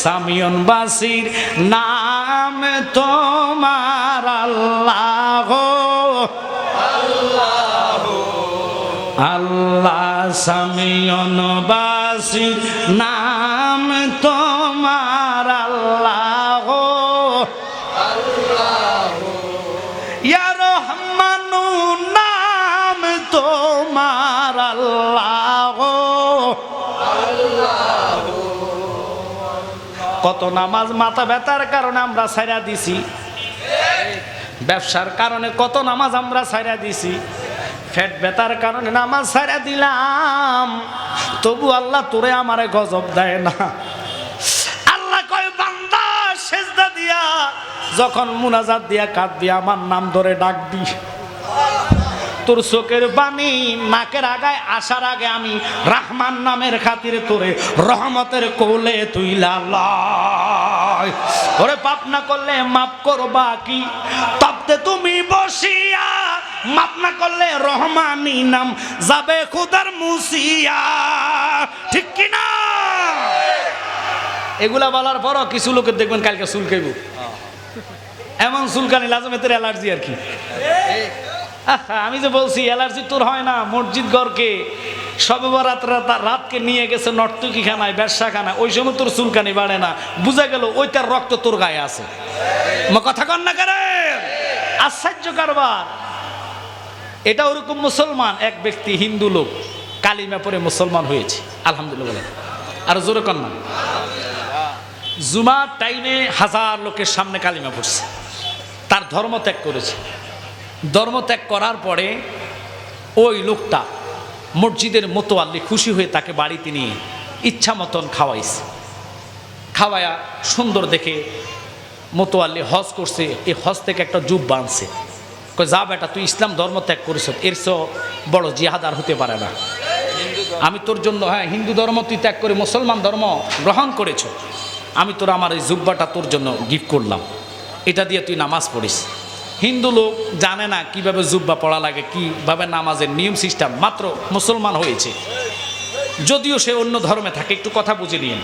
সামিউন বাসির নাম তোমার আল্লাহ আল্লাহ আল্লাহ। সামিউন বাসির নাম তোমার আল্লাহ আল্লাহ। ইয়া রহমানু নাম তোমার আল্লাহ আল্লাহ। কত নামাজ মাথা ব্যথার কারণে আমরা ছাইরা দিছি, ব্যবসার কারণে কত নামাজ আমরা ছাইরা দিছি, পেট ব্যথার কারণে নামাজ ছাইরা দিলাম, তবু আল্লাহ তোরে আমারে গজব দেয় না। আল্লাহ কয় বান্দা সেজদা দিয়া যখন মুনাজাত দিয়া কাঁদবি আমার নাম ধরে ডাকবি, তোর চোখের পানি নাকের আগায় আসার আগে আমি রহমান নামের খাতিরে তোরে রহমতের কোলে তুইলা লয়। ওরে পাপ না করলে মাফ করবা কি, তপতে তুমি বসিয়া, মাফ না করলে রহমানি নাম যাবে খুদার মুসিয়া, ঠিক কি না? এগুলা বলার পরও কিছু লোকের দেখবেন কালকে চুলকাইব, এমন চুলকানি লাজমেতের অ্যালার্জি আর কি। আমি যে বলছি অ্যালার্জি তোর হয় না, মসজিদ ঘরকে সবে বরাত রাতকে নিয়ে গেছে নর্তকী খানায়, ব্যবসা খানায়, ওই সময় তোর চুলকানি বাড়ে না, বুঝা গেল ওইটার রক্ত তোর গায়ে আছে। কথা কন না করে, আশ্চর্য কারবার। এটা ওরকম মুসলমান এক ব্যক্তি, হিন্দু লোক, কালিমা পরে মুসলমান হয়েছে, আলহামদুলিল্লাহ। আর জোরে কন না। জুমার টাইমে হাজার লোকের সামনে কালিমা পড়ছে, তার ধর্ম ত্যাগ করেছে। ধর্ম ত্যাগ করার পরে ওই লোকটা মসজিদের মোতোয়াল্লি খুশি হয়ে তাকে বাড়িতে নিয়ে ইচ্ছা মতন খাওয়াইছে। খাওয়ায়া সুন্দর দেখে মোতোয়াল্লি হজ করছে, এই হজ থেকে একটা জুব্বা আনছে। কয় যা বেটা, তুই ইসলাম ধর্ম ত্যাগ করেছ, এর চেয়ে বড় জিহাদ আর হতে পারে না। আমি তোর জন্য, হ্যাঁ হিন্দু ধর্ম তুই ত্যাগ করে মুসলমান ধর্ম গ্রহণ করেছ, আমি তোর আমার এই জুব্বাটা তোর জন্য গিফট করলাম, এটা দিয়ে তুই নামাজ পড়িস। হিন্দু লোক জানে না কিভাবে জুব্বা পড়া লাগে, কিভাবে নামাজের নিয়ম সিস্টেম, মাত্র মুসলমান হয়েছে, যদিও সে অন্য ধর্মে থাকে। একটু কথা বুঝে নিন,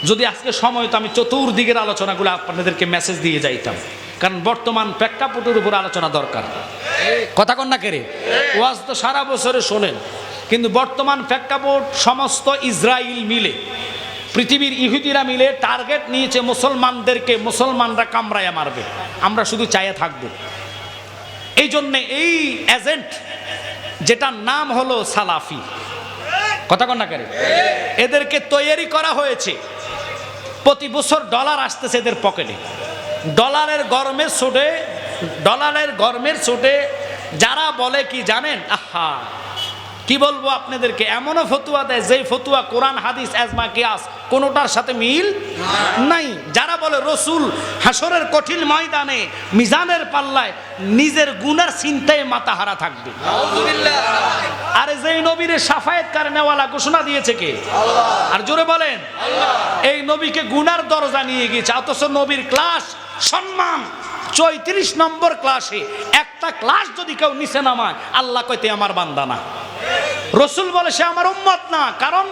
যদি আজকে সময় তো আমি চতুর্দিকের আলোচনাগুলো আপনাদেরকে মেসেজ দিয়ে যাইতাম, কারণ বর্তমান প্রেক্ষাপটের উপর আলোচনা দরকার। কথা কন না কেরে, ওয়াজ তো সারা বছরে শোনেন, কিন্তু বর্তমান প্রেক্ষাপট সমস্ত ইসরায়েল মিলে, পৃথিবীর ইহুদিরা মিলে টার্গেট নিয়েছে মুসলমানদেরকে, মুসলমানরা কামড়ায়া মারবে, আমরা শুধু চাইয়া থাকবো। এই জন্যে এই এজেন্ট যেটার নাম হলো সালাফি, কথা কন না করে, এদেরকে তৈরি করা হয়েছে। প্রতি বছর ডলার আসতেছে এদের পকেটে, ডলারের গরমের ছোটে যারা বলে কি জানেন, আহা কি বলবো আপনাদেরকে, এমনও ফতুয়া দেয় যেই ফতুয়া কোরআন হাদিস এজমা কিয়াস কোনোটার সাথে মিল নাই। যারা বলে রসুল হাসরের কঠিন ময়দানে মিজানের পাল্লায় নিজের গুনার চিন্তায় মাথাহারা থাকবে। আরে যেই নবীর শাফায়েতকার নেওয়ালা ঘোষণা দিয়েছে কে? আর জোরে বলেন, এই নবীকে গুনার দরজা নিয়ে গিয়েছে, অথচ নবীর ক্লাস সম্মান 34 নম্বর ক্লাসে একটা ক্লাস যদি কেউ নিচে নামায়, আল্লাহ কইতে আমার বান্দা না, রসুল বলে সে আমার উম্মত না, কারণ